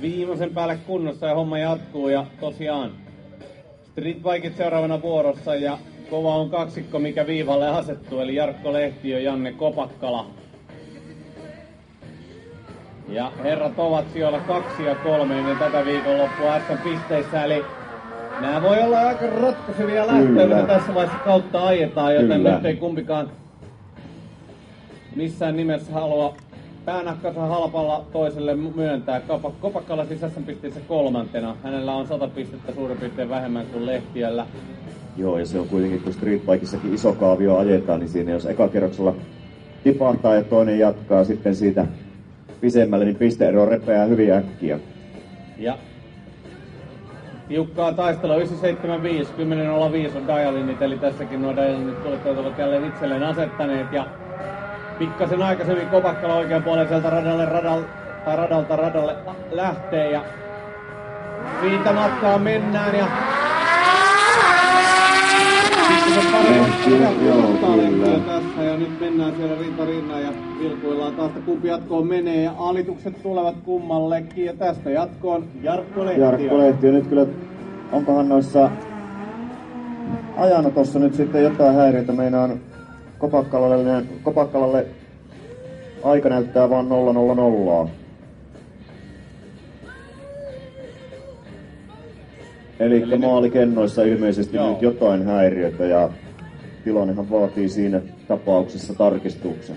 viimeisen päälle kunnossa ja homma jatkuu. Ja tosiaan Streetbikit seuraavana vuorossa ja kova on kaksikko, mikä viivalle asettuu, eli Jarkko Lehtiö, Janne Kopakkala. Ja herrat ovat sijoilla 2 ja 3 ennen tätä viikonloppua SM-pisteissä, eli nämä voi olla aika ratkaisevia lähtöjä, mitä tässä vaiheessa kautta ajetaan, joten nyt ei kumpikaan missään nimessä halua päänakkansa halpalla toiselle myöntää. Kopakkala siis SM-pisteissä 3. Hänellä on 100 pistettä suurin piirtein vähemmän kuin Lehtiöllä. Joo, ja se on kuitenkin, kun streetbikissakin iso kaavio ajetaan, niin siinä jos ekakerroksella tipahtaa ja toinen jatkaa sitten siitä pisemmälle, niin pisteero repeää hyvin äkkiä. Ja tiukkaa taistelua 975, 10.05 on dialinit, eli tässäkin nuo dialinit kuljettajat ovat jälleen itselleen asettaneet. Ja pikkasen aikaisemmin Kopakkala oikeanpuoliselta radalta radalle lähtee ja siitä matkaa mennään ja tässä ja nyt mennään siellä rinta rinnan ja vilkuillaan taas, kumpi jatkoon menee ja alitukset tulevat kummallekin ja tästä jatkoon Jarkko Lehtiö. Jarkko Lehtiö nyt kyllä, onkohan ajanotossa nyt sitten jotain häiriötä, meinaan Kopakkalalle aika näyttää vaan 0-0-0. Eli maalikennoissa ilmeisesti nyt jotain häiriötä ja tilannehan vaatii siinä tapauksessa tarkistuksen.